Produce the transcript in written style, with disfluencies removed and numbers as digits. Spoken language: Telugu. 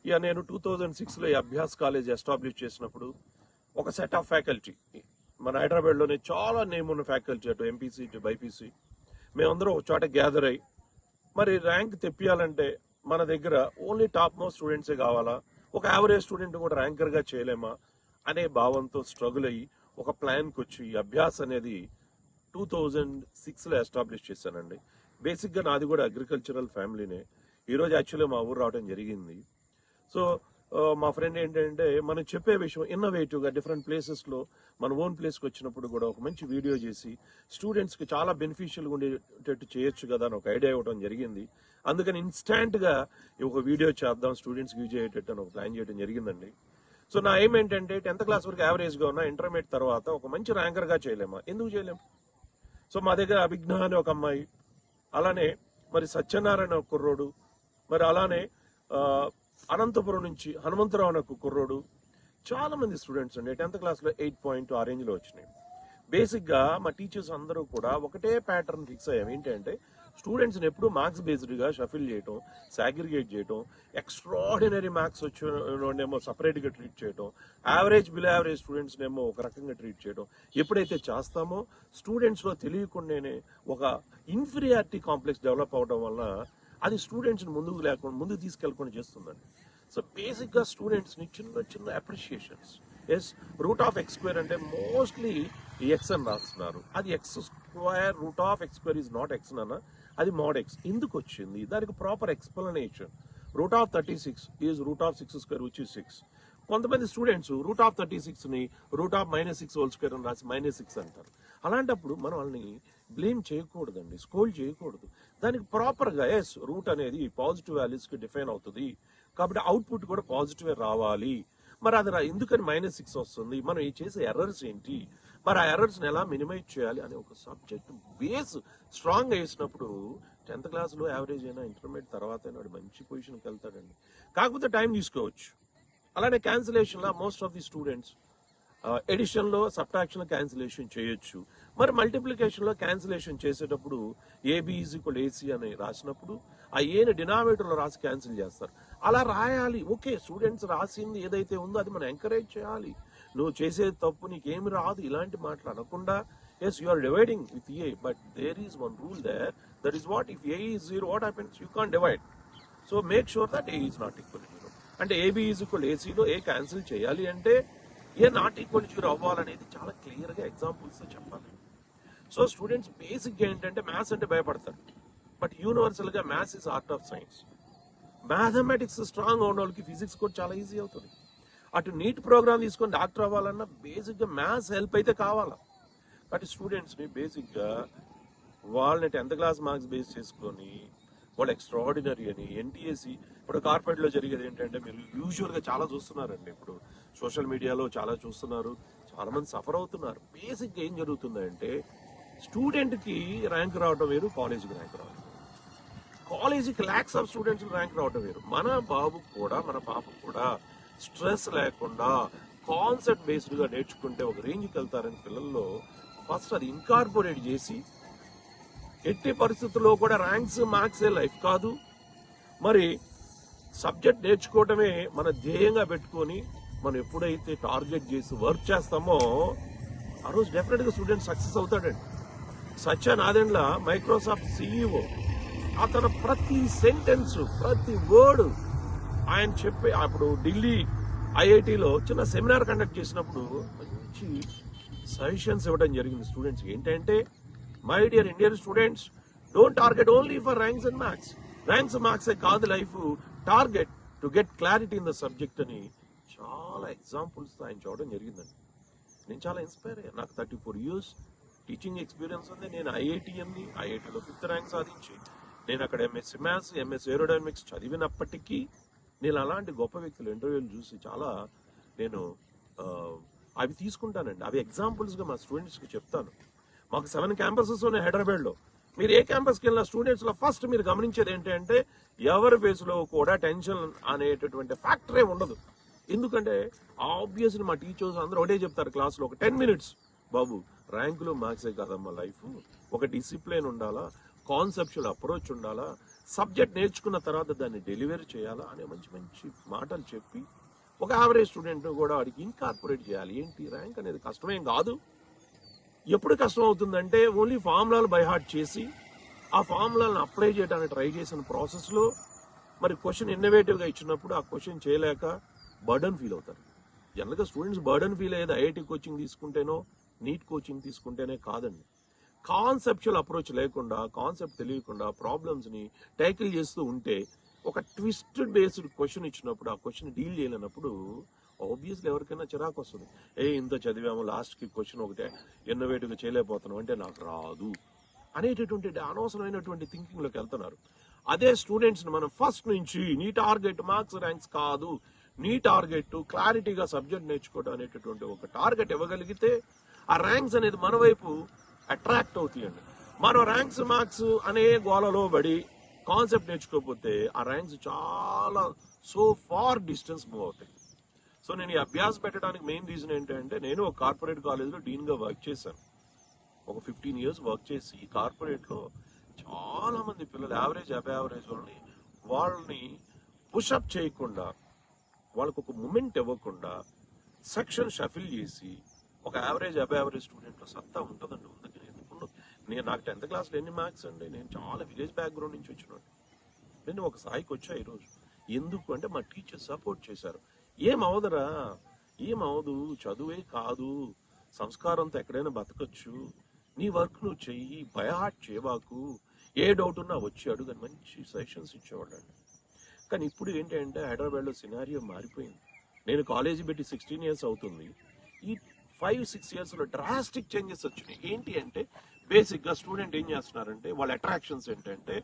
ఇక నేను 2006లో ఈ అభ్యాస్ కాలేజ్ ఎస్టాబ్లిష్ చేసినప్పుడు ఒక సెట్ ఆఫ్ ఫ్యాకల్టీ, మన హైదరాబాద్లోనే చాలా నేమ్ ఉన్న ఫ్యాకల్టీ, అటు ఎంపీసీ ఇటు బైపీసీ, మేమందరం ఒక చోట గ్యాదర్ అయ్యి మరి ర్యాంక్ తెప్పియాలంటే మన దగ్గర ఓన్లీ టాప్ మోస్ట్ స్టూడెంట్సే కావాలా, ఒక యావరేజ్ స్టూడెంట్ కూడా ర్యాంకర్గా చేయలేమా అనే భావంతో స్ట్రగుల్ అయ్యి ఒక ప్లాన్కి వచ్చి ఈ అభ్యాస్ అనేది 2006లో ఎస్టాబ్లిష్ చేశానండి. బేసిక్గా నాది కూడా అగ్రికల్చరల్ ఫ్యామిలీనే. ఈరోజు యాక్చువల్లీ మా ఊరు రావడం జరిగింది. సో మా ఫ్రెండ్ ఏంటంటే మనం చెప్పే విషయం ఇన్నోవేటివ్గా డిఫరెంట్ ప్లేసెస్లో మన ఓన్ ప్లేస్కి వచ్చినప్పుడు కూడా ఒక మంచి వీడియో చేసి స్టూడెంట్స్కి చాలా బెనిఫిషియల్గా ఉండేటట్టు చేయొచ్చు కదా అని ఒక ఐడియా ఇవ్వడం జరిగింది. అందుకని ఇన్స్టాంట్గా ఒక వీడియో చేద్దాం స్టూడెంట్స్కి యూజ్ అయ్యేటట్టు అని ఒక ప్లాన్ చేయడం జరిగిందండి. సో నా ఏం ఏంటంటే 10th క్లాస్ వరకు యావరేజ్గా ఉన్న ఇంటర్మీడియట్ తర్వాత ఒక మంచి ర్యాంకర్గా చేయలేమా, ఎందుకు చేయలేము? సో మా దగ్గర అభిజ్ఞ అనే ఒక అమ్మాయి, అలానే మరి సత్యనారాయణ ఒక కుర్రోడు, మరి అలానే అనంతపురం నుంచి హనుమంతరావు అనే ఒక కుర్రోడు, చాలా మంది స్టూడెంట్స్ అండి 10th క్లాస్లో 8 ఆ రేంజ్లో వచ్చినాయి. బేసిక్గా మా టీచర్స్ అందరూ కూడా ఒకటే ప్యాటర్న్ ఫిక్స్ అయ్యాం, ఏంటంటే స్టూడెంట్స్ని ఎప్పుడు మార్క్స్ బేస్డ్గా షఫిల్ చేయటం, సాగ్రిగేట్ చేయటం, ఎక్స్ట్రాడినరీ మార్క్స్ వచ్చేమో సపరేట్గా ట్రీట్ చేయటం, యావరేజ్ బిలో యావరేజ్ స్టూడెంట్స్నేమో ఒక రకంగా ట్రీట్ చేయటం. ఎప్పుడైతే చేస్తామో స్టూడెంట్స్లో తెలియకుండానే ఒక ఇన్ఫీరియారిటీ కాంప్లెక్స్ డెవలప్ అవడం వలన అది స్టూడెంట్స్ని ముందుకు తీసుకెళ్ళకుండా చేస్తుందండి. సో బేసిక్గా స్టూడెంట్స్ని చిన్న చిన్న appreciations, as root of x square అంటే మోస్ట్లీ ఎక్స్ అని రాస్తున్నారు, అది x square, root of x square is not x అన్న, అది మోడ్ ఎక్స్. ఎందుకు వచ్చింది దానికి proper explanation. Root of 36 is root of 6 square which is 6. కొంతమంది స్టూడెంట్స్ రూట్ ఆఫ్ 36ని రూట్ ఆఫ్ -6 హోల్ స్క్వేర్ అని రాసి -6 అంటారు. అలాంటప్పుడు మనం వాళ్ళని బ్లేమ్ చేయకూడదండి, స్కోల్డ్ చేయకూడదు. దానికి ప్రాపర్గా ఎస్ రూట్ అనేది పాజిటివ్ వాల్యూస్కి డిఫైన్ అవుతుంది కాబట్టి అవుట్పుట్ కూడా పాజిటివ్ రావాలి. మరి అది ఎందుకని -6 వస్తుంది, మనం చేసే ఎర్రర్స్ ఏంటి, మరి ఆ ఎర్రర్స్ని ఎలా మినిమైజ్ చేయాలి అనే ఒక సబ్జెక్ట్ బేస్ స్ట్రాంగ్ వేసినప్పుడు 10th క్లాస్లో యావరేజ్ అయినా ఇంటర్మీడియట్ తర్వాత అయినా మంచి పొజిషన్కి వెళ్తాడండి. కాకపోతే టైం తీసుకోవచ్చు. అలానే క్యాన్సిలేషన్లో మోస్ట్ ఆఫ్ ది స్టూడెంట్స్ ఎడిషన్లో సబ్ట్రాక్షన్లో క్యాన్సిలేషన్ చేయొచ్చు. మరి మల్టిప్లికేషన్లో క్యాన్సిలేషన్ చేసేటప్పుడు ఏబి ఈజ్ ఈక్వల్ ఏసీ అని రాసినప్పుడు ఆ ఏని డినామినేటర్లో రాసి క్యాన్సిల్ చేస్తారు. అలా రాయాలి, ఓకే. స్టూడెంట్స్ రాసింది ఏదైతే ఉందో అది మనం ఎంకరేజ్ చేయాలి. నువ్వు చేసే తప్పు నీకేమి రాదు ఇలాంటి మాటలు అనకుండా, yes you are dividing with a, but there is one rule there, that is what if a is 0 what happens, you can't divide. So make sure that a is not equal 0. అంటే ఏబి ఈజ్ ఈక్వల్ ఏసీలో ఏ క్యాన్సిల్ చేయాలి అంటే ఏ నాట్ ఈక్వల్ 0 అవ్వాలనేది చాలా క్లియర్గా ఎగ్జాంపుల్స్ చెప్పాలి. సో స్టూడెంట్స్ బేసిక్గా ఏంటంటే మ్యాథ్స్ అంటే భయపడతారు, బట్ యూనివర్సల్గా maths is art of science. Mathematics strong ఉన్న వాళ్ళకి ఫిజిక్స్ కూడా చాలా ఈజీ అవుతుంది. అటు నీట్ ప్రోగ్రామ్ తీసుకొని డాక్టర్ అవ్వాలన్నా బేసిక్గా మ్యాథ్స్ హెల్ప్ అయితే కావాలా. కాబట్టి స్టూడెంట్స్ని బేసిక్గా వాళ్ళని 10th క్లాస్ మార్క్స్ బేస్ చేసుకొని వాళ్ళు ఎక్స్ట్రాడినరీ అని ఎన్టీఎస్సి, ఇప్పుడు కార్పొరేట్లో జరిగేది ఏంటంటే మీరు యూజువల్గా చాలా చూస్తున్నారండి, ఇప్పుడు సోషల్ మీడియాలో చాలా చూస్తున్నారు, చాలా మంది సఫర్ అవుతున్నారు. బేసిక్గా ఏం జరుగుతుందంటే స్టూడెంట్కి ర్యాంక్ రావడం వేరు, కాలేజీకి ర్యాంక్ రావడం, కాలేజీకి ల్యాక్స్ ఆఫ్ స్టూడెంట్స్ ర్యాంక్ రావడం వేరు. మన బాబుకు కూడా మన పాపకు కూడా స్ట్రెస్ లేకుండా కాన్సెప్ట్ బేస్డ్గా నేర్చుకుంటే ఒక రేంజ్కి వెళ్తారని పిల్లల్లో ఫస్ట్ అది ఇన్కార్పొరేట్ చేసి, ఎట్టి పరిస్థితుల్లో కూడా ర్యాంక్స్ మార్క్సే లైఫ్ కాదు, మరి సబ్జెక్ట్ నేర్చుకోవటమే మన ధ్యేయంగా పెట్టుకొని మనం ఎప్పుడైతే టార్గెట్ చేసి వర్క్ చేస్తామో ఆ రోజు డెఫినెట్గా స్టూడెంట్ సక్సెస్ అవుతాడండి. సత్య నాదెండ్ల మైక్రోసాఫ్ట్ సిఇఓ, అతను ప్రతి సెంటెన్స్ ప్రతి వర్డ్ ఆయన చెప్పే, అప్పుడు ఢిల్లీ ఐఐటిలో చిన్న సెమినార్ కండక్ట్ చేసినప్పుడు మంచి సజెషన్స్ ఇవ్వడం జరిగింది స్టూడెంట్స్. ఏంటంటే my dear Indian students, don't target only for ranks and marks. Ranks మార్క్సే కాదు life, target to get clarity in the subject అని చాలా ఎగ్జాంపుల్స్ ఆయన చూడడం జరిగిందండి. నేను చాలా ఇన్స్పైర్ అయ్యాను. నాకు 34 years టీచింగ్ ఎక్స్పీరియన్స్ ఉంది. నేను ఐఐటిలో 5th ర్యాంక్ సాధించి నేను అక్కడ ఎంఎస్సీ మ్యాథ్స్, ఎంఎస్ ఏరోడైనమిక్స్ చదివినప్పటికీ నేను అలాంటి గొప్ప వ్యక్తులు ఇంటర్వ్యూలు చూసి చాలా నేను అవి తీసుకుంటానండి. అవి ఎగ్జాంపుల్స్గా మా స్టూడెంట్స్కి చెప్తాను. మాకు 7 క్యాంపసెస్ ఉన్నాయి హైదరాబాద్లో. మీరు ఏ క్యాంపస్కి వెళ్ళిన స్టూడెంట్స్లో ఫస్ట్ మీరు గమనించేది ఏంటంటే ఎవరి ఫేస్లో కూడా టెన్షన్ అనేటటువంటి ఫ్యాక్టరే ఉండదు. ఎందుకంటే ఆబ్వియస్లీ మా టీచర్స్ అందరూ ఒకటే చెప్తారు క్లాస్లో, ఒక 10 minutes, బాబు ర్యాంకులు మార్క్సే కాదమ్మా లైఫ్, ఒక డిసిప్లిన్ ఉండాలా, కాన్సెప్చువల్ అప్రోచ్ ఉండాలా, సబ్జెక్ట్ నేర్చుకున్న తర్వాత దాన్ని డెలివరీ చేయాలా అనే మంచి మంచి మాటలు చెప్పి ఒక యావరేజ్ స్టూడెంట్ కూడా వాడికి ఇన్కార్పొరేట్ చేయాలి. ఏంటి ర్యాంక్ అనేది కష్టమేం కాదు. ఎప్పుడు కష్టం అవుతుందంటే ఓన్లీ ఫార్ములాలు బై హార్ట్ చేసి ఆ ఫార్ములాలను అప్లై చేయడానికి ట్రై చేసిన ప్రాసెస్లో మరి క్వశ్చన్ ఇన్నోవేటివ్గా ఇచ్చినప్పుడు ఆ క్వశ్చన్ చేయలేక బర్డన్ ఫీల్ అవుతారు. జనరల్గా స్టూడెంట్స్ బర్డన్ ఫీల్ అయ్యేది ఐఐటి కోచింగ్ తీసుకుంటేనో నీట్ కోచింగ్ తీసుకుంటేనే కాదండి. కాన్సెప్చువల్ అప్రోచ్ లేకుండా, కాన్సెప్ట్ తెలియకుండా ప్రాబ్లమ్స్ని టైకిల్ చేస్తూ ఉంటే ఒక ట్విస్టెడ్ బేస్డ్ క్వశ్చన్ ఇచ్చినప్పుడు ఆ క్వశ్చన్ డీల్ చేయలేనప్పుడు ఆబ్వియస్లీ ఎవరికైనా చిరాకు వస్తుంది. ఇంత చదివాము లాస్ట్కి క్వశ్చన్ ఒకటే ఇన్నోవేటివ్గా చేయలేకపోతున్నాం అంటే నాకు రాదు అనేటటువంటి అనవసరమైనటువంటి థింకింగ్లోకి వెళ్తున్నారు. అదే స్టూడెంట్స్ని మనం ఫస్ట్ నుంచి నీ టార్గెట్ మార్క్స్ ర్యాంక్స్ కాదు, నీ టార్గెట్ క్లారిటీగా సబ్జెక్ట్ నేర్చుకోవడం అనేటటువంటి ఒక టార్గెట్ ఇవ్వగలిగితే ఆ ర్యాంక్స్ అనేది మన వైపు అట్రాక్ట్ అవుతాయండి. మనం ర్యాంక్స్ మార్క్స్ అనే గోలలో పడి కాన్సెప్ట్ నేర్చుకోకపోతే ఆ ర్యాంక్స్ చాలా సో ఫార్ డిస్టెన్స్ మూవ్ అవుతాయి. సో నేను ఈ అభ్యాసం పెట్టడానికి మెయిన్ రీజన్ ఏంటంటే నేను ఒక కార్పొరేట్ కాలేజ్లో డీన్గా వర్క్ చేశాను. ఒక 15 years వర్క్ చేసి ఈ కార్పొరేట్లో చాలా మంది పిల్లలు యావరేజ్ యావరేజ్ వాళ్ళని పుషప్ చేయకుండా, వాళ్ళకు ఒక మూమెంట్ ఇవ్వకుండా సెక్షన్ షఫిల్ చేసి ఒక యావరేజ్ స్టూడెంట్లో సత్తా ఉంటుందండి. ఉందని నేను నాకు 10th క్లాస్లో ఎన్ని మార్క్స్ అండి, నేను చాలా విలేజ్ బ్యాక్గ్రౌండ్ నుంచి వచ్చినాను. నేను ఒక స్థాయికి వచ్చా ఈరోజు. ఎందుకు అంటే మా టీచర్ సపోర్ట్ చేశారు. ఏమవదురా, ఏమవదు, చదువే కాదు, సంస్కారంతో ఎక్కడైనా బతకచ్చు, నీ వర్క్ నువ్వు చెయ్యి, బయహాట్ చేయబాకు, ఏ డౌట్ ఉన్నా వచ్చి అడుగు అని మంచి సజెషన్స్ ఇచ్చేవాళ్ళండి. కానీ ఇప్పుడు ఏంటంటే హైదరాబాద్లో సినారియో మారిపోయింది. నేను కాలేజీ పెట్టి 16 years అవుతుంది. ఈ 5-6 yearsలో డ్రాస్టిక్ చేంజెస్ వచ్చినాయి. ఏంటి అంటే బేసిక్గా స్టూడెంట్ ఏం చేస్తున్నారంటే వాళ్ళ అట్రాక్షన్స్ ఏంటంటే